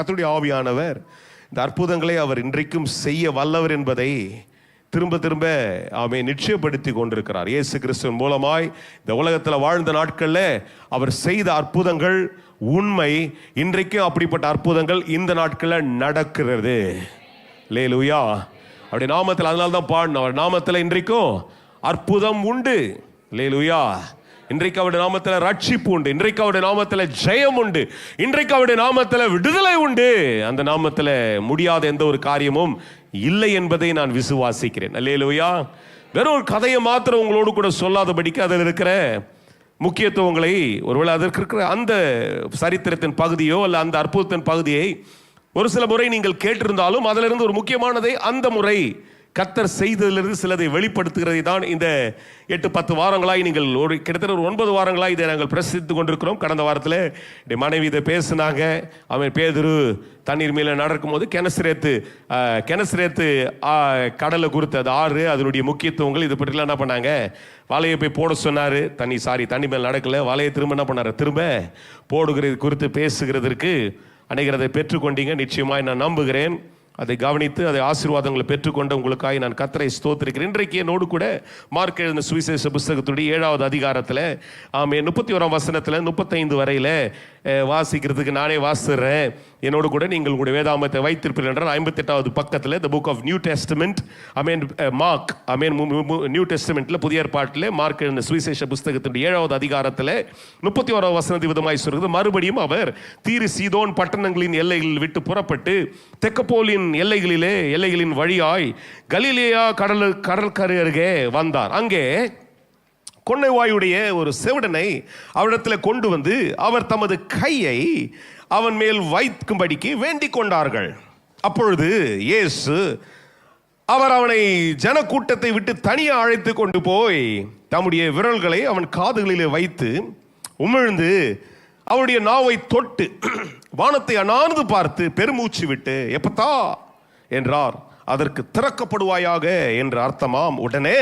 கர்த்தருடைய ஆவியானவர் இந்த அற்புதங்களை அவர் இன்றைக்கும் செய்ய வல்லவர் என்பதை திரும்ப திரும்ப நிச்சயப்படுத்தி கொண்டிருக்கிறார். இயேசு கிறிஸ்துவின் மூலமாய் இந்த உலகத்தில் வாழ்ந்த நாட்களில் அவர் செய்த அற்புதங்கள் உண்மை. இன்றைக்கும் அப்படிப்பட்ட அற்புதங்கள் இந்த நாட்களில் நடக்கிறது. அல்லேலூயா. அப்படி நாமத்தில், அதனால தான் பாடினோம், அவர் நாமத்தில் இன்றைக்கும் அற்புதம் உண்டு. அல்லேலூயா. இன்றைக்கு அவருடைய நாமத்தில் ரட்சிப்பு உண்டு. இன்றைக்கு அவருடைய நாமத்தில் ஜெயம் உண்டு. இன்றைக்கு அவருடைய நாமத்தில் விடுதலை உண்டு. அந்த நாமத்தில் முடியாத எந்த ஒரு காரியமும் இல்லை என்பதை நான் விசுவாசிக்கிறேன். அல்லேலூயா. வெறும் ஒரு கதையை மாத்திரம் உங்களோடு கூட சொல்லாதபடிக்கு அதில் இருக்கிற முக்கியத்துவங்களை, ஒருவேளை அதற்கு இருக்கிற அந்த சரித்திரத்தின் பகுதியோ அல்ல அந்த அற்புதத்தின் பகுதியை ஒரு சில முறை நீங்கள் கேட்டிருந்தாலும் அதிலிருந்து ஒரு முக்கியமானதை அந்த முறை கர்த்தர் செய்ததிலிருந்து சிலதை வெளிப்படுத்துகிறதை தான் இந்த 8-10 வாரங்களாய் நீங்கள் கிட்டத்தட்ட ஒரு 9 வாரங்களாய் இதை நாங்கள் பிரசித்து கொண்டிருக்கிறோம். கடந்த வாரத்தில் என் மனைவி இதை பேசினாங்க. அவன் பேதுரு தண்ணீர் மேலே நடக்கும் போது கெனசரேத்து கடலை குறித்து அது ஆறு, அதனுடைய முக்கியத்துவங்கள் இது பற்றிலாம் என்ன பண்ணாங்க, வலையை போய் போட சொன்னார். தண்ணி மேலே நடக்கலை. வலையை திரும்ப என்ன பண்ணார், திரும்ப போடுகிறது குறித்து பேசுகிறதற்கு அனைவரை பெற்றுக்கொண்டீங்க. நிச்சயமாய் நான் நம்புகிறேன். அதை கவனித்து அதை ஆசீர்வாதங்களை பெற்றுக்கொண்ட உங்களுக்காக நான் கர்த்தரை ஸ்தோத்திரிக்கிறேன். இன்றைக்கு என்னோடு கூட மார்க் எழுதின சுவிசேஷ புஸ்தகத்துடைய 7வது அதிகாரத்தில் 31ஆம் வசனத்தில் 35 வரையில் வாசிக்கிறதுக்கு நானே வாசிடுறேன். என்னோடு கூட நீங்கள் உங்களுடைய வேதாமத்தை வைத்திருப்பீர்கள் என்றால் 58வது பக்கத்தில் the book of New Testament Mark New டெஸ்டமெண்ட்டில் புதிய ஏற்பாட்டில் மார்க் எழுதின சுவிசேஷ புஸ்தகத்தினுடைய 7வது அதிகாரத்தில் 31ஆம் வசனத்தை விதமாய் சொல்கிறது. மறுபடியும் அவர் தீரு சீதோன் பட்டணங்களின் எல்லைகளில் விட்டு புறப்பட்டு தெக்கப்போலின் எல்லைகளின் வழியாய் கலிலேயா கடற்கரை அருகே வந்தார். அங்கே கொன்னைவாயுடைய ஒரு செவிடனை அவரிடத்தில் கொண்டு வந்து அவர் தமது கையை அவன் மேல் வைக்கும்படிக்கு வேண்டிக் கொண்டார்கள். அப்பொழுது இயேசு அவனை ஜனக்கூட்டத்தை விட்டு தனியாக அழைத்து கொண்டு போய் தம்முடைய விரல்களை அவன் காதுகளிலே வைத்து உமிழ்ந்து அவருடைய நாவை தொட்டு வானத்தை அண்ணாந்து பார்த்து பெருமூச்சு விட்டு எப்பத்தா என்றார். அதற்கு திறக்கப்படுவாயாக என்று அர்த்தமாம். உடனே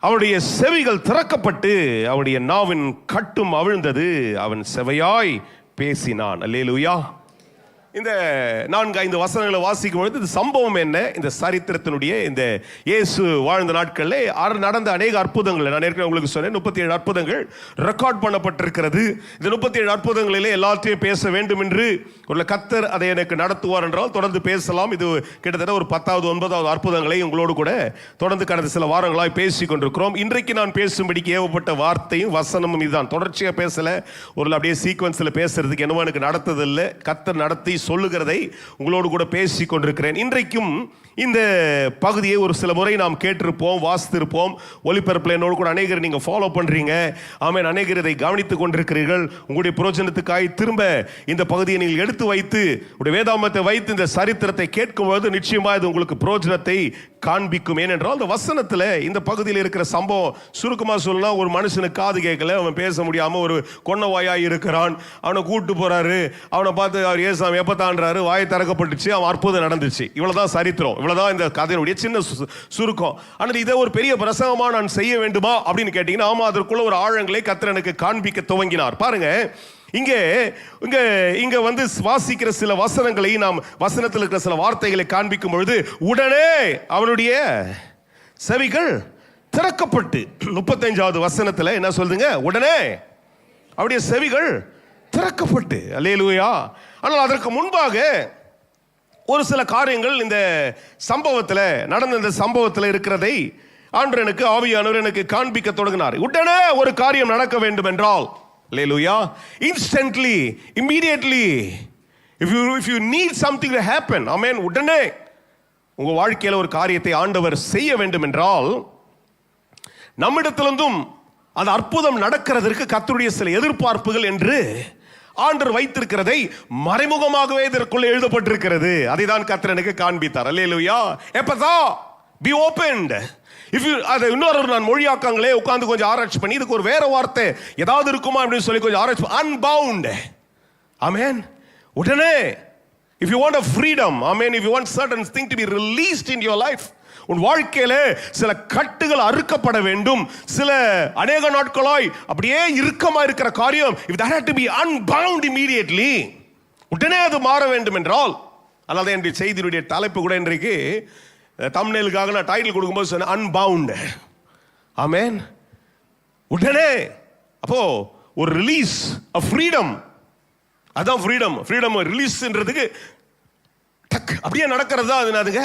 அவனுடைய செவிகள் திறக்கப்பட்டு அவனுடைய நாவின் கட்டும் அவிழ்ந்தது. அவன் செவையாய் பேசினான். அல்லேலூயா. இந்த 4-5 வசனங்களை வாசிக்கும் பொழுது இந்த சம்பவம் என்ன, இந்த சரித்திரத்தினுடைய இந்த இயேசு வாழ்ந்த நாட்களில் நடந்த அநேக அற்புதங்கள் நான் ஏற்கனவே உங்களுக்கு சொன்னேன். 37 அற்புதங்கள் ரெக்கார்ட் பண்ணப்பட்டிருக்கிறது. இந்த 37 அற்புதங்களிலே எல்லாத்தையும் பேச வேண்டும் என்று உள்ள கர்த்தர் அதை எனக்கு நடத்துவார் என்றால் தொடர்ந்து பேசலாம். இது கிட்டத்தட்ட ஒரு 10வது 9வது அற்புதங்களை உங்களோடு கூட தொடர்ந்து கடந்த சில வாரங்களாய் பேசி கொண்டிருக்கிறோம். இன்றைக்கு நான் பேசும்படிக்கு ஏவப்பட்ட வார்த்தையும் வசனமும் இதுதான். தொடர்ச்சியாக பேசலை, ஒரு அப்படியே சீக்வன்ஸில் பேசுறதுக்கு என்னவோ எனக்கு நடத்ததில்லை. கர்த்தர் நடத்தி சொல்லுகிறதை உங்களோடு கூட பேசி கொண்டிருக்கிறேன். இன்றைக்கும் இந்த பகுதியை ஒரு சில முறை நாம் கேட்டிருப்போம், வாசித்திருப்போம். ஒளிபரப்பில் என்னோடு கூட அநேகர் நீங்கள் ஃபாலோ பண்ணுறீங்க. ஆமென். அநேகர் இதை கவனித்துக் கொண்டிருக்கிறீர்கள். உங்களுடைய பிரயோஜனத்துக்காய் திரும்ப இந்த பகுதியை நீங்கள் எடுத்து வைத்து உங்களுடைய வேதாமத்தை வைத்து இந்த சரித்திரத்தை கேட்கும்போது நிச்சயமாக இது உங்களுக்கு பிரயோஜனத்தை காண்பிக்கும். ஏனென்றால் இந்த வசனத்தில் இந்த பகுதியில் இருக்கிற சம்பவம் சுருக்கமாக சொல்லலாம். ஒரு மனுஷனுக்கு காது கேட்கல, அவன் பேச முடியாமல் ஒரு கொன்னவாயாய் இருக்கிறான். அவனை கூப்பிட்டு போறாரு. அவனை பார்த்து அவர் ஏசாமி எப்பத்தான்றாரு. வாயை திறக்கப்பட்டுச்சு. அவன் அற்புதம் நடந்துச்சு. இவ்வளவுதான் சரித்திரம். இவ்வளவுதான் இந்த கதையினுடைய சின்ன சுருக்கம். ஆனால் இதை ஒரு பெரிய பிரசங்கமா நான் செய்ய வேண்டுமா அப்படின்னு கேட்டீங்கன்னா, ஆமா, அதற்குள்ள ஒரு ஆழங்களை கர்த்தர் எனக்கு காண்பிக்க துவங்கினார். பாருங்க, இங்க வந்து வாசிக்கிற சில வசனங்களை நாம் வசனத்தில் இருக்கிற சில வார்த்தைகளை காண்பிக்கும் பொழுது உடனே அவனுடைய செவிகள் திறக்கப்பட்டு 35வது வசனத்தில் என்ன சொல்லுங்க, உடனே அவருடைய செவிகள் திறக்கப்பட்டு. அல்லேலூயா. ஆனால் அதற்கு முன்பாக ஒரு சில காரியங்கள் இந்த சம்பவத்தில் நடந்த இந்த சம்பவத்தில் இருக்கிறதை ஆண்டவர் எனக்கு ஆவியானவர் எனக்கு காண்பிக்க தொடங்கினார். உடனே ஒரு காரியம் நடக்க வேண்டும் என்றால், அல்லேலூயா, instantly, immediately, if you need something to happen, amen, உடனே உங்க வாழ்க்கையில் ஒரு காரியத்தை ஆண்டவர் செய்ய வேண்டும் என்றால் நம்மிடத்திலிருந்தும் அந்த அற்புதம் நடக்கிறதற்கு கர்த்தருடைய சில எதிர்பார்ப்புகள் என்று ஆண்டவர் வைத்திருக்கிறதை மறைமுகமாகவே இதற்குள்ள எழுதப்பட்டிருக்கிறது. அதை தான் கர்த்தர் எனக்கு காண்பித்தார். அல்லேலூயா. எப்பதா be opened. அதை இன்னொரு நான் மொழியாக்கங்களே உட்கார்ந்து கொஞ்சம் ஆராய்ச்சி பண்ணி இதுக்கு ஒரு வேற வார்த்தை ஏதாவது இருக்குமா அப்படின்னு சொல்லி கொஞ்சம் ஆராய்ச்சி. unbound. amen. உடனே if you want a freedom, amen, if you want certain thing to be released in your life, உன் வாழ்க்கையில சில கட்டுகள் அறுக்கப்பட வேண்டும். சில அநேக நாட்களாய் அப்படியே இறுக்கமா இருக்கிற காரியம், if that had to be unbound immediately, உடனே அது மாற வேண்டும் என்றால், அல்லாத என்னுடைய செய்தியுடைய தலைப்பு கூட இன்றைக்கு தம்ப்நெயிலுக்காக நான் டைட்டில் கொடுக்கும்போது சொன்னேன், அன்பவுண்ட். ஆமென். உடனே அப்போ ஒரு ரிலீஸ், ஃப்ரீடம். அதான் ஃப்ரீடம். ஃப்ரீடம் ரிலீஸ்ன்றதுக்கு டக் அப்படியே நடக்கிறது தான். அதுங்க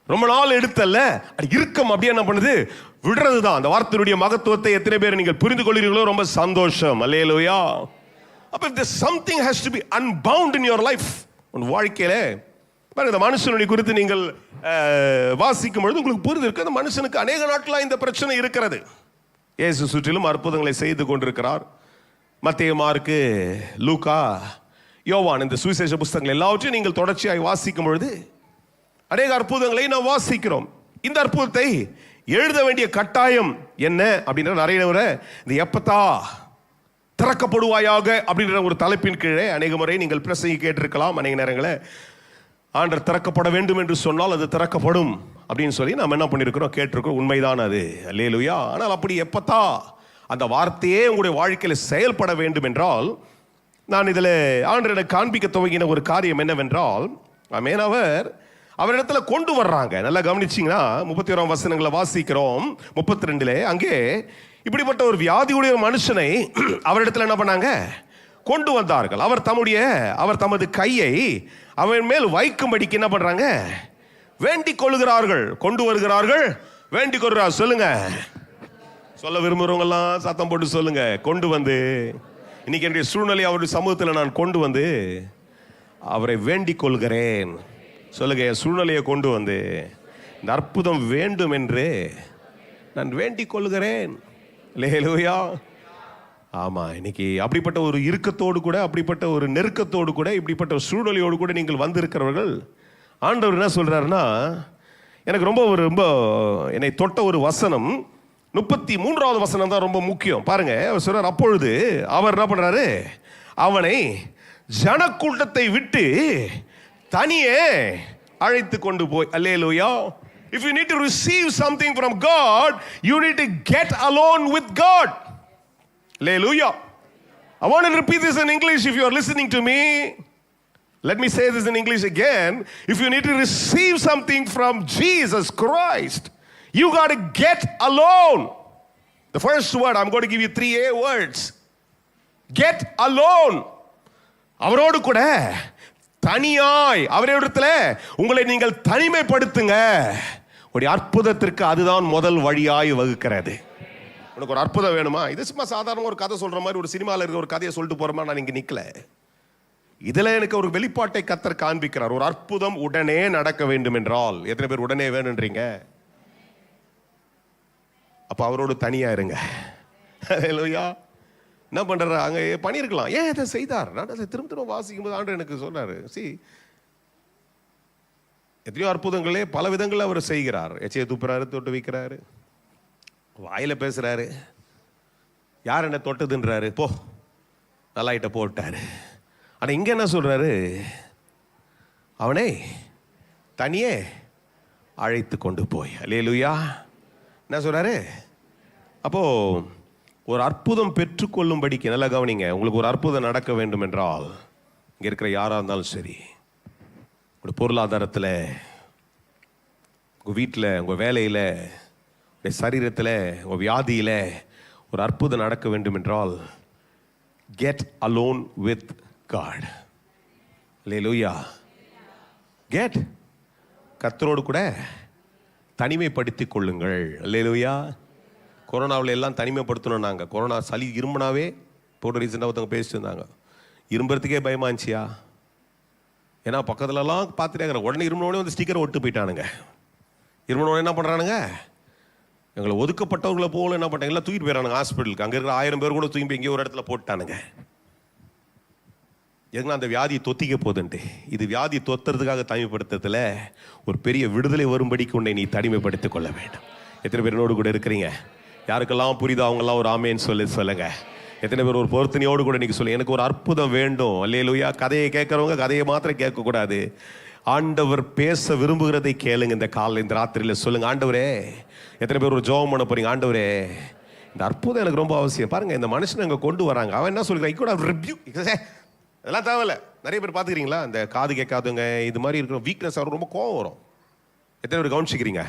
ரொம்ப நாள் எடுத்தல்ல, அது இறுக்கம் அப்படியே என்ன பண்ணுது, விடுறது தான். அந்த வார்த்தையுடைய மகத்துவத்தை எத்தனை பேர் நீங்கள் புரிந்து கொள்கிறீர்களோ ரொம்ப சந்தோஷம். அல்லேலூயா. அப்ப if there's something has to be unbound in your life, உன் வாழ்க்கையில பாருங்க, இந்த மனுஷனுடைய குறித்து நீங்கள் வாசிக்கும் பொழுது உங்களுக்கு புரிந்து இருக்கு, அந்த மனுஷனுக்கு அநேக நாட்களா இந்த பிரச்சனை இருக்கிறது. இயேசு சுற்றிலும் அற்புதங்களை செய்து கொண்டிருக்கிறார். மத்தேயு, மார்க்கு, லூக்கா, யோவான், இந்த சுவிசேஷ புத்தகங்கள் எல்லாவற்றையும் நீங்கள் தொடர்ச்சியாய் வாசிக்கும் பொழுது அநேக அற்புதங்களை நாம் வாசிக்கிறோம். இந்த அற்புதத்தை எழுத வேண்டிய கட்டாயம் என்ன அப்படின்ற நிறைய முறை இந்த எப்பத்தா திறக்கப்படுவாயாக அப்படின்ற ஒரு தலைப்பின் கீழே அநேக முறை நீங்கள் பிரசங்கி கேட்டிருக்கலாம். அநேக நேரங்களில் ஆண்டவர் திறக்கப்பட வேண்டும் என்று சொன்னால் அது திறக்கப்படும் அப்படின்னு சொல்லி நாம் என்ன பண்ணியிருக்கிறோம், கேட்டிருக்கிறோம். உண்மைதான் அது. அல்லேலூயா. ஆனால் அப்படி எப்பத்தா அந்த வார்த்தையே உங்களுடைய வாழ்க்கையில் செயல்பட வேண்டும் என்றால், நான் இதில் ஆண்டவர் எனக்கு காண்பிக்க துவங்கின ஒரு காரியம் என்னவென்றால், ஆமென், அவரிடத்துல கொண்டு வர்றாங்க. நல்லா கவனிச்சிங்கன்னா 31 வசனங்களை வாசிக்கிறோம். 32 அங்கே இப்படிப்பட்ட ஒரு வியாதியுடைய மனுஷனை அவரிடத்துல என்ன பண்ணாங்க, கொண்டு வந்தார்கள். அவர் தமது கையை அவன் மேல் வைக்கும்படிக்கு என்ன பண்றாங்க, வேண்டிக் கொள்கிறார்கள். கொண்டு வருகிறார்கள், வேண்டிக் கொள்கிறார். சொல்லுங்க, சொல்ல விரும்புறவங்க எல்லாம் சத்தம் போட்டு சொல்லுங்க. கொண்டு வந்து, இன்னைக்கு என்னுடைய சூழ்நிலை அவருடைய சமூகத்தில் நான் கொண்டு வந்து அவரை வேண்டிக் கொள்கிறேன். சொல்லுங்க, என் சூழ்நிலையை கொண்டு வந்து இந்த அற்புதம் வேண்டும் என்று நான் வேண்டிக் கொள்கிறேன். அல்லேலூயா. ஆமா, இன்னைக்கு அப்படிப்பட்ட ஒரு இறுக்கத்தோடு கூட, அப்படிப்பட்ட ஒரு நெருக்கத்தோடு கூட, இப்படிப்பட்ட ஒரு சூழ்நிலையோடு கூட நீங்கள் வந்திருக்கிறவர்கள், ஆண்டவர் என்ன சொல்றாருன்னா, எனக்கு ரொம்ப என்னை தொட்ட ஒரு வசனம் 33வது வசனம் தான் ரொம்ப முக்கியம். பாருங்க, அவர் சொல்றார், அப்பொழுது அவர் என்ன பண்றாரு, அவனை ஜனக்கூட்டத்தை விட்டு தனியே அழைத்து கொண்டு போய். அல்லேலூயா. If you need to receive something from God, you need to get alone with God. Hallelujah. I want to repeat this in English if you are listening to me. Let me say this in English again. If you need to receive something from Jesus Christ, you got to get alone. The first word, I'm going to give you 3 A words. Get alone. அவரோடு கூட தனியாய், அவரிடத்துல உங்களை நீங்கள் தனிமைப்படுத்துங்க. ஒரு அற்புதத்திற்கு அதுதான் முதல் வழியாய் வகுக்கிறது. உனக்கு ஒரு அற்புதம் வேணுமா? இது சும்மா சாதாரண ஒரு கதை சொல்ற மாதிரி, ஒரு சினிமாவில் இருக்க ஒரு கதையை சொல்லிட்டு போற மாதிரி நான் இங்க நிக்கல. இதுல எனக்கு ஒரு வெளிப்பாட்டை கர்த்தர் காண்பிக்கிறார். ஒரு அற்புதம் உடனே நடக்க வேண்டும் என்றால், எத்தனை பேர் உடனே வேணும்ன்றீங்க? அப்ப அவரோடு தனியா இருங்க. ஹல்லேலூயா. என்ன பண்றாரு, அங்க பண்ணிருக்கலாம், ஏன் இதை செய்தார்? நான் திரும்ப வாசிக்கும் போது ஆண்டவர் எனக்கு சொல்றாரு, எத்தனையோ அற்புதங்களே பல விதங்களில் அவர் செய்கிறார். எச்சையை துப்புறாரு, தொட்டு வைக்கிறாரு, வாயில பேசுறாரு, யார் என்ன தொட்டதுன்றாரு, போ நல்லாயிட்ட போட்டாரு. ஆனா இங்க என்ன சொல்றாரு, அவனை தனியே அழைத்து கொண்டு போய். அல்லேலூயா. என்ன சொல்றாரு, அப்போ ஒரு அற்புதம் பெற்றுக்கொள்ளும்படிக்கு, நல்லா கவனிங்க, உங்களுக்கு ஒரு அற்புதம் நடக்க வேண்டும் என்றால், இங்க இருக்கிற யாரா இருந்தாலும் சரி, உங்களுடைய பொருளாதாரத்தில், உங்கள் வீட்டில், உங்கள் வேலையில், உங்கள் சரீரத்தில், உங்கள் வியாதியில் ஒரு அற்புதம் நடக்க வேண்டும் என்றால், கெட் அலோன் வித் காட். அல்லேலூயா. கெட், கர்த்தரோடு கூட தனிமைப்படுத்திக் கொள்ளுங்கள். அல்லேலூயா. கொரோனாவில் எல்லாம் தனிமைப்படுத்தணும். நாங்கள் கொரோனா சளி இரும்பினாவே போட்டு ரீசெண்டாக ஒருத்தவங்க பேசிட்டு இருந்தாங்க, இரும்புறதுக்கே பயமா இருந்துச்சியா, ஏன்னா பக்கத்துலலாம் பார்த்துட்டே உடனே இரும்பினோடனே வந்து ஸ்டிக்கரை ஒட்டு போயிட்டானுங்க. இரும்பினோடனே என்ன பண்ணுறானுங்க, எங்களை ஒதுக்கப்பட்டவர்களை போல என்ன பண்ணுறாங்க, எல்லாம் தூக்கிட்டு போயிடறானுங்க ஹாஸ்பிட்டலுக்கு. அங்கே இருக்கிற 1000 பேர் கூட தூக்கி போய் எங்கேயோ ஒரு இடத்துல போட்டானுங்க. எங்கன்னா அந்த வியாதியை தொத்திக்க போதுன்ட்டு. இது வியாதி தொத்துறதுக்காக தனிமைப்படுத்துறதுல ஒரு பெரிய விடுதலை வரும்படிக்கு உன்னை நீ தனிமைப்படுத்திக் கொள்ள வேண்டும். எத்தனை பேர் என்னோடு கூட இருக்கிறீங்க? யாருக்கெல்லாம் புரியுதோ அவங்கெல்லாம் ஒரு ஆமேன்னு சொல்லுங்க. எத்தனை பேர் ஒரு பொருத்தனையோடு கூட இன்னைக்கு சொல்லி, எனக்கு ஒரு அற்புதம் வேண்டும். அல்லேலூயா. கதையை கேட்கறவங்க கதையை மாத்திரம் கேட்கக்கூடாது, ஆண்டவர் பேச விரும்புகிறதை கேளுங்க. இந்த காலையில், இந்த ராத்திரியில் சொல்லுங்க, ஆண்டவரே. எத்தனை பேர் ஒரு ஜெபம் பண்ண போறீங்க, ஆண்டவரே இந்த அற்புதம் எனக்கு ரொம்ப அவசியம். பாருங்க, இந்த மனுஷன் அங்கே கொண்டு வராங்க, அவன் என்ன சொல்கிறான், கூட ரிவ்யூ, இதெல்லாம் தேவையில்ல, நிறைய பேர் பார்த்துக்கிறீங்களா, இந்த காது கேட்காதவங்க இது மாதிரி இருக்கிற வீக்னஸ் அவருக்கு ரொம்ப கோவம் வரும். எத்தனை பேர் கவனிச்சிக்கிறீங்க?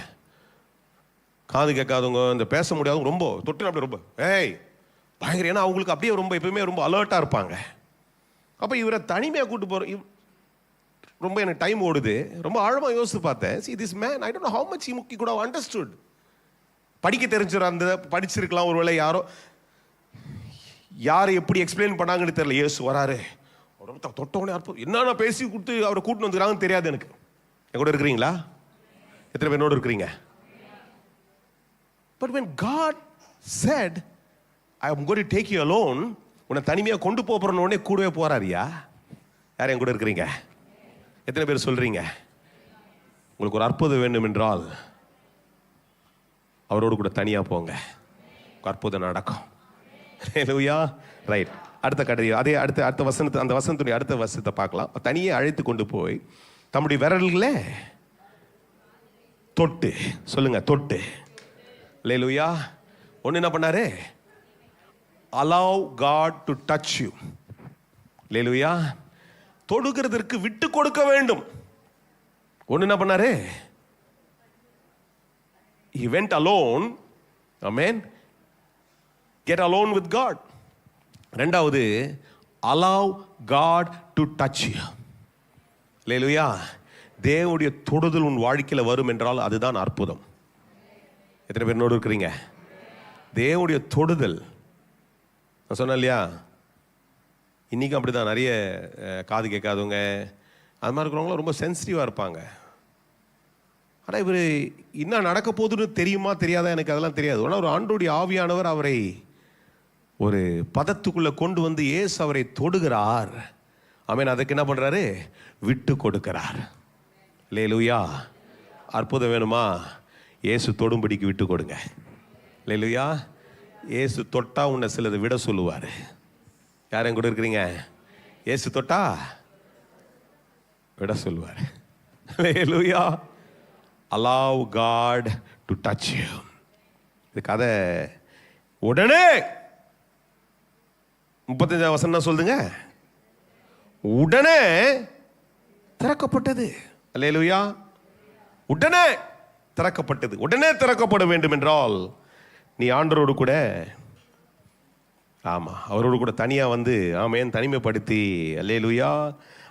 காது கேட்காதவங்க, இந்த பேச முடியாதவங்க ரொம்ப தொட்டு அப்படி ரொம்ப பயங்கர. ஏன்னா அவங்களுக்கு அப்படியே ரொம்ப எப்பயுமே ரொம்ப அலர்ட்டாக இருப்பாங்க. அப்போ இவரை தனிமையாக கூட்டு போகிற ரொம்ப எனக்கு டைம் ஓடுது. ரொம்ப ஆழமாக யோசித்து பார்த்தேன். See this man, I don't know how much he could have understood. படிக்க தெரிஞ்சிடும், அந்த படிச்சிருக்கலாம் ஒருவேளை. யார் எப்படி எக்ஸ்பிளைன் பண்ணாங்கன்னு தெரியல. இயேசு வராரு, தொட்டவனே அற்புதம் என்னென்ன பேசி கொடுத்து அவரை கூட்டின்னு வந்துக்கிறாங்கன்னு தெரியாது எனக்கு. என் கூட இருக்கிறீங்களா? எத்தனை பேரோடு இருக்கிறீங்க? But when God said, I am going to take you alone, உன்னை தனிமையாக கொண்டு போகிறோன்னே கூடவே போறாரியா. யார் என் கூட இருக்கிறீங்க? எத்தனை பேர் சொல்றீங்க உங்களுக்கு ஒரு அற்புதம் வேண்டும் என்றால் அவரோடு கூட தனியாக போங்க, அற்புதம் நடக்கும். ஹல்லேலூயா. ரைட். அடுத்த கதை அதே அடுத்த வசனத்தை, அந்த வசனத்துடைய அடுத்த வசனத்தை பார்க்கலாம். தனியே அழைத்து கொண்டு போய் தம்முடைய விரல்களை தொட்டு, சொல்லுங்க தொட்டு. ஹல்லேலூயா. ஒன்று என்ன பண்ணாரு? allow God to touch you. ஹல்லேலூயா. தொடுகிறதற்கு விட்டு கொடுக்க வேண்டும். ஒன்று என்ன பண்ணாரு? He went alone. Amen. Get alone with God. ரெண்டாவது, allow God to touch you. ஹல்லேலூயா. தேவனுடைய தொடுதல் உன் வாழ்க்கையில் வரும் என்றால் அதுதான் அற்புதம். எத்தனை பேர் நோடு இருக்கிறீங்க? தேவனுடைய தொடுதல். நான் சொன்னேன் இல்லையா, இன்றைக்கும் அப்படி தான். நிறைய காது கேட்காதவங்க அது மாதிரி இருக்கிறவங்களாம் ரொம்ப சென்சிட்டிவாக இருப்பாங்க. ஆனால் இவர் என்ன நடக்க போகுதுன்னு தெரியுமா தெரியாதா எனக்கு அதெல்லாம் தெரியாது. ஆனால் ஒரு ஆண்டோடைய ஆவியானவர் அவரை ஒரு பதத்துக்குள்ளே கொண்டு வந்து இயேசு அவரை தொடுகிறார். ஆமென். அதுக்கு என்ன பண்ணுறாரு? விட்டு கொடுக்கிறார். ஹல்லேலூயா. அற்புதம் வேணுமா? இயேசு தொடும்படிக்கு விட்டு கொடுங்க. ஹல்லேலூயா. இயேசு தொட்டா உன்னை சிலதை விட சொல்லுவார். யாரும் கூட இருக்கிறீங்க? இயேசு தொட்டா விட சொல்லுவார். ஹல்லேலூயா. allow God to touch you. இது கதை. உடனே 35 வசனம் சொல்லுங்க, உடனே திறக்கப்பட்டது. ஹல்லேலூயா. உடனே திறக்கப்பட்டது. உடனே திறக்கப்பட வேண்டும் என்றால் நீ ஆண்டவரோடு கூட, ஆமாம், அவரோடு கூட தனியாக வந்து, ஆமேன், தனிமைப்படுத்தி, ஹல்லேலூயா,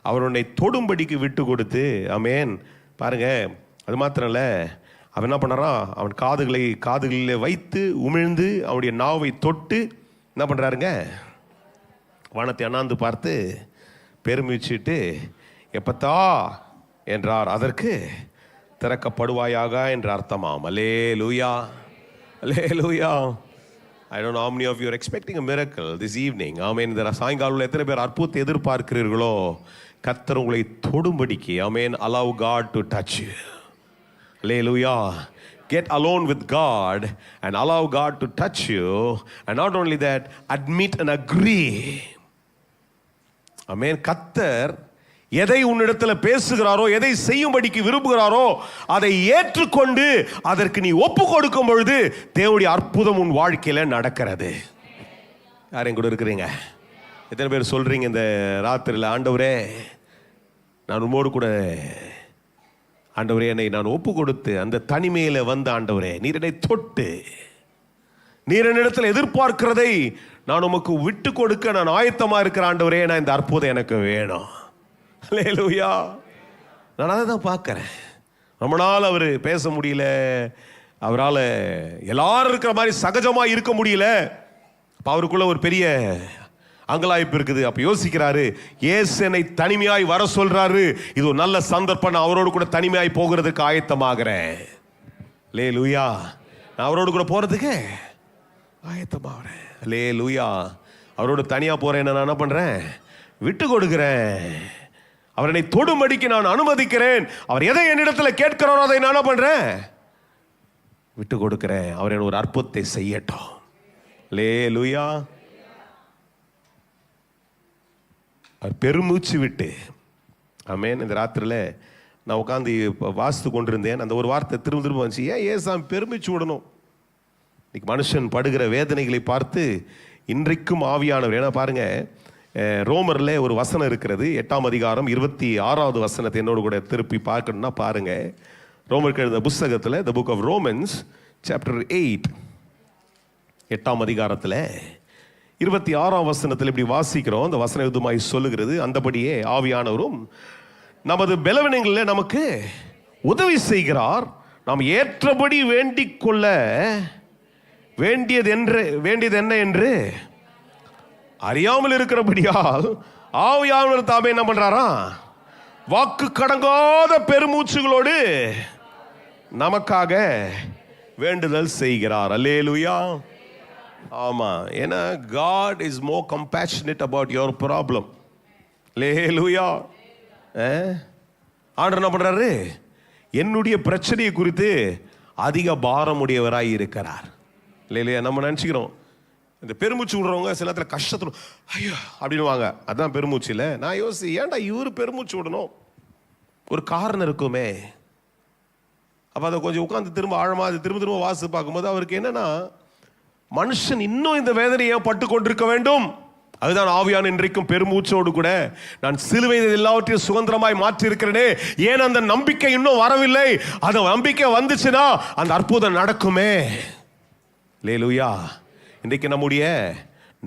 அவர் உன்னை தொடும்படிக்கு விட்டு கொடுத்து, ஆமேன். பாருங்க, அது மாத்திரம் இல்லை, அவன் என்ன பண்ணறான்? அவன் காதுகளில் வைத்து உமிழ்ந்து அவனுடைய நாவை தொட்டு என்ன பண்ணுறாருங்க? வானத்தை அண்ணாந்து பார்த்து பெருமிச்சிட்டு எப்பத்தா என்றார். அதற்கு திறக்கப்படுவாயாக என்ற அர்த்தமாம். ஹல்லேலூயா. ஹல்லேலூயா. I don't know how many of you are expecting a miracle this evening. Amen. இந்த சாயங்காலம் எத்தனை பேர் அற்புதத்தை எதிர்பார்க்கிறீர்களோ? கர்த்தர் உங்களை தொடும்படிக்கு, amen, allow God to touch you. Hallelujah. Get alone with God and allow God to touch you, and not only that, admit and agree. Amen. கர்த்தர் எதை உன்னிடத்தில் பேசுகிறாரோ, எதை செய்யும்படிக்கு விரும்புகிறாரோ அதை ஏற்றுக்கொண்டு அதற்கு நீ ஒப்பு கொடுக்கும் பொழுது தேவனுடைய அற்புதம் உன் வாழ்க்கையில நடக்கிறது. யாரும் கூட இருக்கிறீங்க? எத்தனை பேர் சொல்றீங்க இந்த ராத்திரியில், ஆண்டவரே நான் உம்மோடு கூட, ஆண்டவரே என்னை நான் ஒப்பு கொடுத்து அந்த தனிமையில வந்த ஆண்டவரே நீர் என்னை தொட்டு, நீர் என்னிடத்தில் எதிர்பார்க்கிறதை நான் உமக்கு விட்டு கொடுக்க நான் ஆயத்தமா இருக்கிற ஆண்டவரே, நான் இந்த அற்புதம் எனக்கு வேணும். ஹல்லேலூயா. நான் அதை தான் பார்க்குறேன். ரொம்ப நாள் அவர் பேச முடியல, அவரால் எல்லாரும் இருக்கிற மாதிரி சகஜமாக இருக்க முடியல. அப்போ அவருக்குள்ள ஒரு பெரிய அங்கலாய்ப்பு இருக்குது. அப்போ யோசிக்கிறாரு, இயேசு என்னை தனிமையாய் வர சொல்றாரு, இது ஒரு நல்ல சந்தர்ப்பம், நான் அவரோடு கூட தனிமையாய் போகிறதுக்கு ஆயத்தமாகிறேன். ஹல்லேலூயா. நான் அவரோடு கூட போகிறதுக்கு ஆயத்தமாகிறேன். ஹல்லேலூயா. அவரோடு தனியாக போகிறேன், நான் என்ன பண்ணுறேன்? விட்டு கொடுக்கிறேன். அவர் என்னை தொடும்படிக்கு நான் அனுமதிக்கிறேன். அவர் எதை என்னிடத்தில் கேட்கிறாரோ அதை நான் என்ன பண்றேன்? விட்டு கொடுக்கிறேன். அவர் என்ன ஒரு அற்புதத்தை செய்யட்டும். ஹல்லேலூயா. அவர் பெருமூச்சு விட்டு, ஆமென். இந்த ராத்திரியில் நான் உட்காந்து வாசித்து கொண்டிருந்தேன். அந்த ஒரு வார்த்தை திரும்ப திரும்ப வந்துச்சு. ஏன் ஏசாமி பெருமிச்சு விடணும்? இன்னைக்கு மனுஷன் படுகிற வேதனைகளை பார்த்து இன்றைக்கும் ஆவியானவர், ஏன்னா பாருங்க, ரோமரில் ஒரு வசனம் இருக்கிறது, 8ஆம் அதிகாரம் 26வது வசனத்தை என்னோடு கூட திருப்பி பார்க்கணும்னா பாருங்க. ரோமருக்கு எழுந்த புஸ்தகத்தில் the book of Romans chapter 8 8ஆம் அதிகாரத்தில் 26ஆம் வசனத்தில் இப்படி வாசிக்கிறோம். அந்த வசன விதமாய் சொல்லுகிறது, அந்தபடியே ஆவியானவரும் நமது பலவீனங்களில் நமக்கு உதவி செய்கிறார். நாம் ஏற்றபடி வேண்டிக் கொள்ள வேண்டியது என்ன என்று அறியாமல் இருக்கிறபடியால் ஆவியானவர் தாமே என்ன பண்றாரா, வாக்கு கடங்காத பெருமூச்சுகளோடு நமக்காக வேண்டுதல் செய்கிறார். அல்லேலூயா. ஆமா, ஏன்னா God is more compassionate about your problem. அல்லேலூயா. ஆண்டவர் என்ன பண்றாரு, என்னுடைய பிரச்சனையை குறித்து அதிக பாரமுடையவராய் இருக்கிறார். இல்லையா? நம்ம நினச்சிக்கிறோம் இந்த பெருமூச்சு விடுறவங்க சில நேரத்தில் கஷ்டத்தில் ஐயோ அப்படின்வாங்க, அதுதான் பெருமூச்சு இல்லை. நான் ஏன்டா இவரு பெருமூச்சு விடணும், ஒரு காரணம் இருக்குமே. அப்போ அதை கொஞ்சம் உட்காந்து திரும்ப ஆழமாக அது திரும்ப வாசி பார்க்கும்போது அவருக்கு என்னன்னா, மனுஷன் இன்னும் இந்த வேதனையை பட்டு கொண்டிருக்க வேண்டும். அதுதான் ஆவியான இன்றைக்கும் பெருமூச்சோடு கூட நான் சிலுவையில் எல்லாவற்றையும் சுதந்திரமாய் மாற்றி இருக்கிறேனே, ஏன் அந்த நம்பிக்கை இன்னும் வரவில்லை. அந்த நம்பிக்கை வந்துச்சுன்னா அந்த அற்புதம் நடக்குமே. அல்லேலூயா. இன்றைக்கு நம்முடைய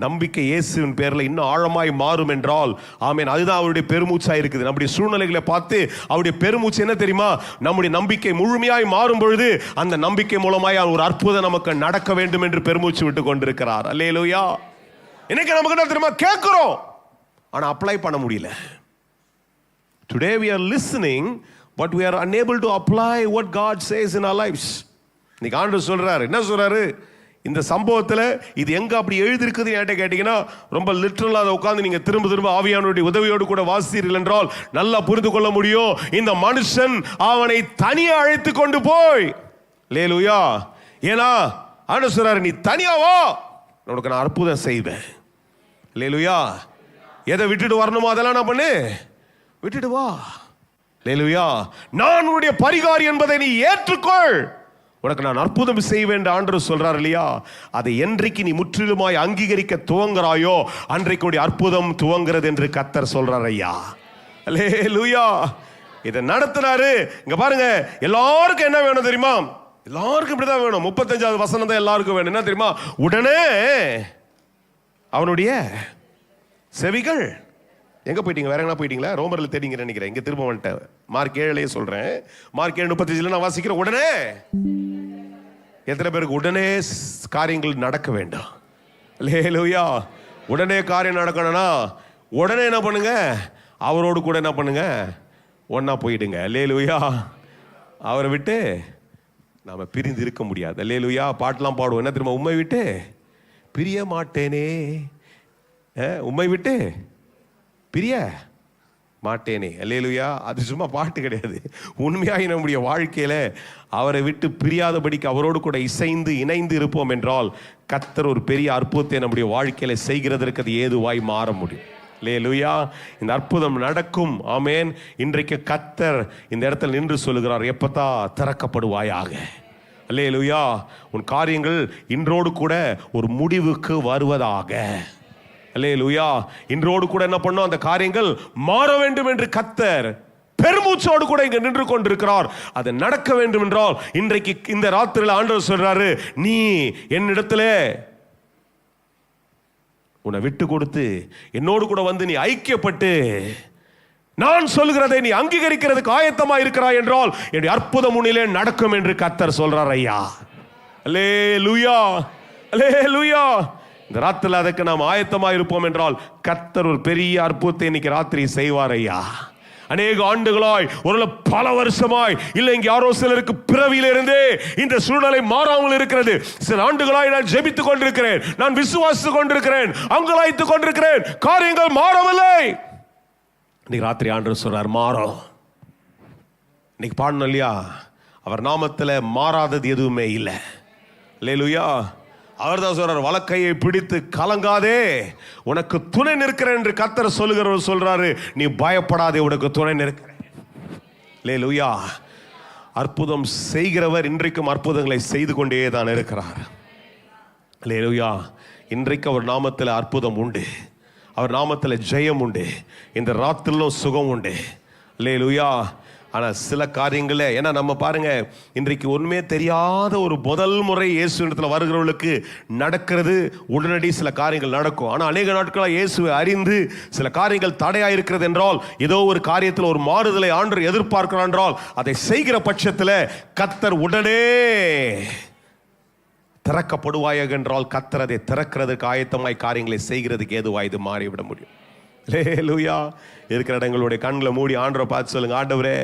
நம்பிக்கை இயேசுவின் பேரில் இன்னும் ஆழமாய் மாறும் என்றால் ஆமென், அதுதான் அவருடைய பெருமூச்சாக இருக்குது. நம்முடைய சூழ்நிலைகளை பார்த்து அவருடைய பெருமூச்சு என்ன தெரியுமா, நம்முடைய நம்பிக்கை முழுமையாய் மாறும் பொழுது அந்த நம்பிக்கை மூலமாய் ஒரு அற்புதம் நமக்கு நடக்க வேண்டும் என்று பெருமூச்சு விட்டு கொண்டிருக்கிறார். அல்லேலூயா. இன்னைக்கு நமக்கு என்ன தெரியுமா, கேட்கிறோம் ஆனால் அப்ளை பண்ண முடியல. Today we are listening but we are unable to apply what God says in our lives. இன்னைக்கு ஆண்டவர் சொல்றாரு, என்ன சொல்றாரு, இந்த சம்பவத்தில் இது எங்க அப்படி எழுதிருக்குது என்கிட்ட கேட்டீங்கன்னா, ரொம்ப லிட்டரலா அதை உட்கார்ந்து நீங்க திரும்ப ஆவியானுடைய உதவியோடு கூட வாசித்தீர்கள் என்றால் நல்லா புரிந்து கொள்ள முடியும். இந்த மனுஷன் அவனை தனியா அழைத்து கொண்டு போய், அல்லேலூயா, ஏன்னா ஆண்டவர் சொல்றாரு, நீ தனியா வா, உனக்கு நான் அற்புதம் செய்வேன். அல்லேலூயா. எதை விட்டுட்டு வரணுமோ அதெல்லாம் நான் பண்ணு, விட்டுட்டு வா. அல்லேலூயா. நான் உன்னுடைய பரிகாரி என்பதை நீ ஏற்றுக்கொள், உனக்கு நான் அற்புதம் செய்வேன் என்று ஆண்டவர் சொல்றார் இல்லையா. அதை என்றைக்கு நீ முற்றிலுமாய் அங்கீகரிக்க துவங்குறாயோ அன்றைக்கு அற்புதம் துவங்குறது என்று கர்த்தர் சொல்றார் ஐயா. அல்லேலூயா. இதை நடத்தினாரு. இங்க பாருங்க, எல்லாருக்கும் என்ன வேணும் தெரியுமா, எல்லாருக்கும் இப்படிதான் வேணும். 35வது வசனம் தான் எல்லாருக்கும் வேணும். என்ன தெரியுமா, உடனே அவனுடைய செவிகள் எங்க போயிட்டீங்க, வேற எங்கன்னா போயிட்டீங்களா? ரோமரில் தேடிங்க நினைக்கிறேன். இங்க திரும்ப வந்துட்டேன். மார்க் 7 சொல்றேன். மார்க் 7:35 நான் வாசிக்கிறேன். உடனே, எத்தனை பேருக்கு உடனே காரியங்கள் நடக்க வேண்டும்? அல்லேலூயா. உடனே காரியம் நடக்கணும்னா உடனே என்ன பண்ணுங்க, அவரோடு கூட என்ன பண்ணுங்க, ஒன்னா போயிடுங்க. அல்லேலூயா. அவரை விட்டு நாம பிரிந்து இருக்க முடியாது. அல்லேலூயா. பாட்டெல்லாம் பாடுவோம், என்ன தெரியுமா, உம்மை விட்டு பிரிய மாட்டேனே, உம்மை விட்டு பிரிய மாட்டேனே. அல்லேலூயா. அது சும்மா பாட்டு கிடையாது. உண்மையாக நம்முடைய வாழ்க்கையில அவரை விட்டு பிரியாதபடிக்கு அவரோடு கூட இணைந்து இருப்போம் என்றால் கர்த்தர் ஒரு பெரிய அற்புதத்தை நம்முடைய வாழ்க்கையில செய்கிறதற்கு அது ஏதுவாய் மாற முடியும். அல்லேலூயா. இந்த அற்புதம் நடக்கும். ஆமென். இன்றைக்கு கர்த்தர் இந்த இடத்துல நின்று சொல்லுகிறார், எப்பத்தா திறக்கப்படுவாயாக. அல்லேலூயா. உன் காரியங்கள் இன்றோடு கூட ஒரு முடிவுக்கு வருவதாக. அல்லேலூயா. இன்றோடு கூட என்ன பண்ணோம், அந்த காரியங்கள் மாற வேண்டும் என்று கர்த்தர் பெருமூச்சோடு கூட இங்க நின்று கொண்டிருக்கிறார். அது நடக்க வேண்டும் என்றால் இன்றைக்கு இந்த ராத்திரியில் ஆண்டவர் சொல்றாரு, நீ என்னிடத்துல உன்னை விட்டு கொடுத்து என்னோடு கூட வந்து நீ ஐக்கியப்பட்டு நான் சொல்கிறதை நீ அங்கீகரிக்கிறதுக்கு ஆயத்தமா இருக்கிறாய் என்றால் என்னுடைய அற்புதம் உன்னிலே நடக்கும் என்று கர்த்தர் சொல்றார் ஐயா. அல்லேலூயா. அல்லேலூயா. இந்த ராத்திரில அதுக்கு நாம் ஆயத்தமா இருப்போம் என்றால் கர்த்தர் ஒரு பெரிய அற்புதத்தை இன்னைக்கு ராத்திரி செய்வார் ஐயா. அநேக ஆண்டுகளாய், ஒரு பல வருஷமாய், இல்லை இங்க யாரோ சிலருக்கு பிறவியிலிருந்தே இந்த சூழ்நிலை மாறாமல் இருக்கிறது. சில ஆண்டுகளாய் நான் ஜெபித்துக் கொண்டிருக்கிறேன், நான் விசுவாசித்துக் கொண்டிருக்கிறேன், அங்கலாய்த்துக் கொண்டிருக்கிறேன், காரியங்கள் மாறவில்லை. இன்னைக்கு ராத்திரி ஆண்டவர் சொல்றார், மாறும். இன்னைக்கு பாடணும் இல்லையா, அவர் நாமத்துல மாறாதது எதுவுமே இல்லை. அல்லேலூயா. அவர் தான் சொல்றார், வலக்கையை பிடித்து கலங்காதே, உனக்கு துணை நிற்கிறேன் என்று கர்த்தர் சொல்லுகிறவர் சொல்றாரு. நீ பயப்படாதே, உனக்கு துணை நிற்கிறேன். அல்லேலூயா. அற்புதம் செய்கிறவர் இன்றைக்கும் அற்புதங்களை செய்து கொண்டே தான் இருக்கிறார். அல்லேலூயா. இன்றைக்கு அவர் நாமத்தில் அற்புதம் உண்டு. அவர் நாமத்தில் ஜெயம் உண்டு. இந்த ராத்திரிலும் சுகம் உண்டு. அல்லேலூயா. ஆனால் சில காரியங்களே, ஏன்னா நம்ம பாருங்க, இன்றைக்கு ஒன்றுமே தெரியாத ஒரு முதல் முறை இயேசு இடத்துல வருகிறவர்களுக்கு நடக்கிறது உடனடி சில காரியங்கள் நடக்கும். ஆனால் அநேக நாட்களாக இயேசுவை அறிந்து சில காரியங்கள் தடையாக இருக்கிறது என்றால், ஏதோ ஒரு காரியத்தில் ஒரு மாறுதலை ஆண்டவர் எதிர்பார்க்கிறார் என்றால், அதை செய்கிற பட்சத்தில் கர்த்தர் உடனே திறக்கப்படுவாயாக என்றால், கர்த்தர் அதை திறக்கிறதுக்கு ஆயத்தமாய் காரியங்களை செய்கிறதுக்கு ஏதுவாய் இது மாறிவிட முடியும். அல்லேலூயா. இருக்கிற இடங்களுடைய கண்களை மூடி ஆண்டவரை பார்த்து சொல்லுங்க, ஆண்டவரே,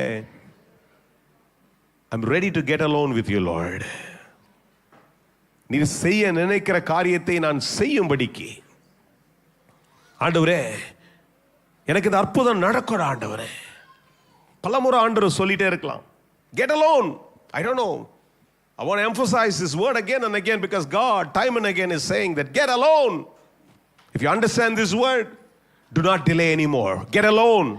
I'm ready to get alone with you, Lord. நீர் செய்ய நினைக்கிற காரியத்தை நான் செய்யும்படிக்கு ஆண்டவரே எனக்கு இந்த அற்புதம் நடக்கும் ஆண்டவரே. பலமுறை ஆண்டவர் சொல்லிட்டே இருக்கலாம், get alone. I don't know, I want to emphasize this word again and again because God time and again is saying that get alone. If you understand this word, do not delay anymore. Get alone.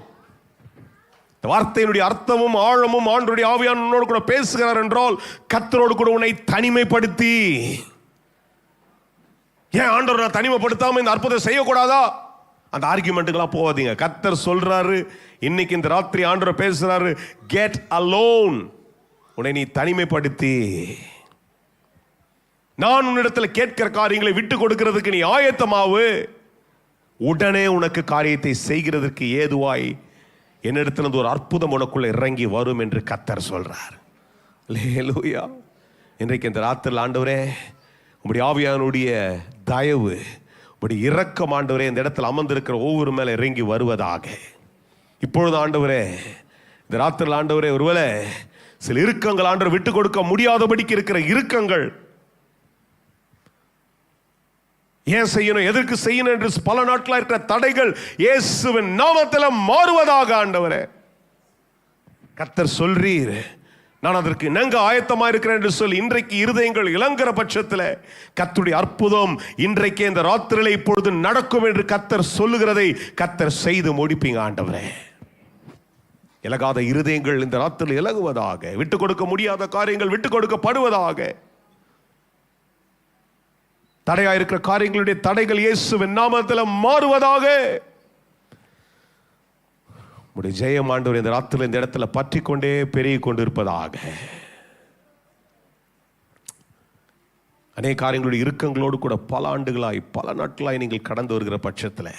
இந்த வார்த்தையினுடைய அர்த்தமும் ஆழமும் ஆண்டவருடைய ஆவியானவரோடு கூட பேசுகிறார் என்றால், கர்த்தரோடு கூட உன்னை தனிமைப்படுத்தி. ஏன் ஆண்டவர் நான் தனிமைப்படுத்தாம இந்த அற்புதம் செய்யக்கூடாதா? அந்த ஆர்கியூமெண்ட்டுக்கெல்லாம் போகாதீங்க. கர்த்தர் சொல்றாரு, இன்னைக்கு இந்த ராத்திரி ஆண்டவர் பேசுறாரு, கெட் அலோன். உன்னை நீ தனிமைப்படுத்தி, நான் உன்னிடத்தில் கேட்கிற காரியங்களை விட்டு கொடுக்கிறதுக்கு நீ ஆயத்தமாவு. உடனே உனக்கு காரியத்தை செய்கிறதற்கு ஏதுவாய் என்னிடத்தில் ஒரு அற்புதம் உனக்குள்ள இறங்கி வரும் என்று கர்த்தர் சொல்றார். அல்லேலூயா. இன்றைக்கு இந்த ராத்திரியில் ஆண்டவரே, உம்முடைய ஆவியானுடைய தயவு, உம்முடைய இரக்கம் ஆண்டவரே இந்த இடத்தில் அமர்ந்திருக்கிற ஒவ்வொரு மேல இறங்கி வருவதாக. இப்பொழுது ஆண்டவரே, இந்த ராத்திரியில் ஆண்டவரே, ஒருவேளை சில இறுக்கங்கள் ஆண்டவர் விட்டு கொடுக்க முடியாதபடிக்கு இருக்கிற இறுக்கங்கள், ஏன் செய்யணும், எதற்கு செய்யணும் என்று பல நாட்களாக இருக்கிற தடைகள் இயேசுவின் நாமத்தில் மாறுவதாக ஆண்டவரே. கர்த்தர் சொல்றீர், நான் அதற்கு இணங்க ஆயத்தமா இருக்கிறேன் என்று சொல்லி இன்றைக்கு இருதயங்கள் இளங்குற பட்சத்தில் கர்த்தருடைய அற்புதம் இன்றைக்கே இந்த ராத்திரியிலே இப்பொழுது நடக்கும் என்று கர்த்தர் சொல்லுகிறதை கர்த்தர் செய்து முடிப்பீங்க ஆண்டவரே. இலகாத இருதயங்கள் இந்த ராத்திரியில் இலகுவதாக, விட்டு கொடுக்க முடியாத காரியங்கள் விட்டு கொடுக்கப்படுவதாக, தடையா இருக்கிற காரியங்களுடைய தடைகள் இயேசுவின் நாமத்தில் மாறுவதாக. உம்முடைய ஜெயம் ஆண்டவர் இந்த ராத்திரியில் இந்த இடத்துல பற்றி கொண்டே பெருகி கொண்டிருப்பதாக. அநேக காரியங்களுடைய இறுக்கங்களோடு கூட பல ஆண்டுகளாய் பல நாட்களாய் நீங்கள் கடந்து வருகிற பட்சத்தில்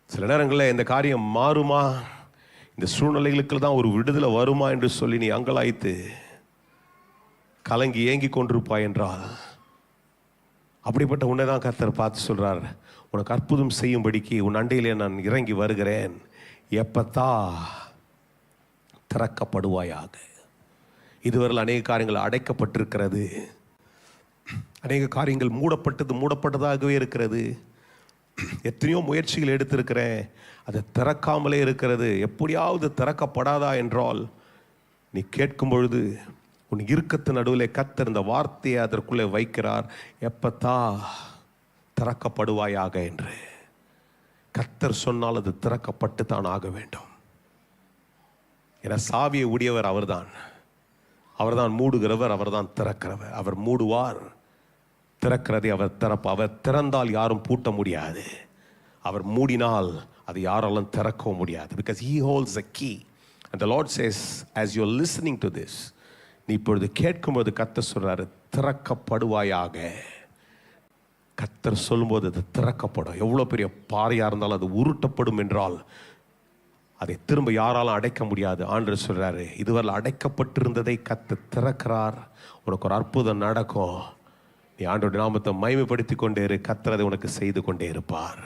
சில நேரங்களில் இந்த காரியம் மாறுமா, இந்த சூழ்நிலைகளுக்கு தான் ஒரு விடுதலை வருமா என்று சொல்லி நீ அங்கலாய்த்து கலங்கி ஏங்கி கொண்டிருப்பாய் என்றால், அப்படிப்பட்ட உன்னை தான் கர்த்தர் பார்த்து சொல்றார், உனக்கு அற்புதம் செய்யும்படிக்கு உன் அண்டையிலே நான் இறங்கி வருகிறேன், எப்பத்தா திறக்கப்படுவாயாக. இதுவரையில் அநேக காரியங்கள் அடைக்கப்பட்டிருக்கிறது, அநேக காரியங்கள் மூடப்பட்டதாகவே இருக்கிறது. எத்தனையோ முயற்சிகள் எடுத்திருக்கிறேன், அதை திறக்காமலே இருக்கிறது. எப்படியாவது திறக்கப்படாதா என்றால், நீ கேட்கும் பொழுது உன் இறுக்கத்து நடுவில் கர்த்தர் இந்த வார்த்தையை அதற்குள்ளே வைக்கிறார், எப்பத்தா திறக்கப்படுவாயாக என்று. கர்த்தர் சொன்னால் அது திறக்கப்பட்டு தான் ஆக வேண்டும். என சாவியை உடையவர் அவர்தான், அவர்தான் மூடுகிறவர், அவர்தான் திறக்கிறவர். அவர் மூடுவார், திறக்கிறதை அவர் திறப்பார். அவர் திறந்தால் யாரும் பூட்ட முடியாது, அவர் மூடினால் அது யாராலும் திறக்கவும் முடியாது. Because he holds the key. And the Lord says, as you're listening to this, நீ இப்பொழுது கேட்கும்போது கர்த்தர் சொல்றாரு, திறக்கப்படுவாயாக. கர்த்தர் சொல்லும்போது அது திறக்கப்படும். எவ்வளோ பெரிய பாறையாக இருந்தாலும் அது உருட்டப்படும் என்றால் அதை திரும்ப யாராலும் அடைக்க முடியாது. ஆண்டவர் சொல்றாரு, இதுவரை அடைக்கப்பட்டிருந்ததை கர்த்தர் திறக்கிறார், உனக்கு ஒரு அற்புதம் நடக்கும். நீ ஆண்டவருடைய நாமத்தை மகிமைப்படுத்தி கொண்டே இரு, கர்த்தர் அதை உனக்கு செய்து கொண்டே இருப்பார்.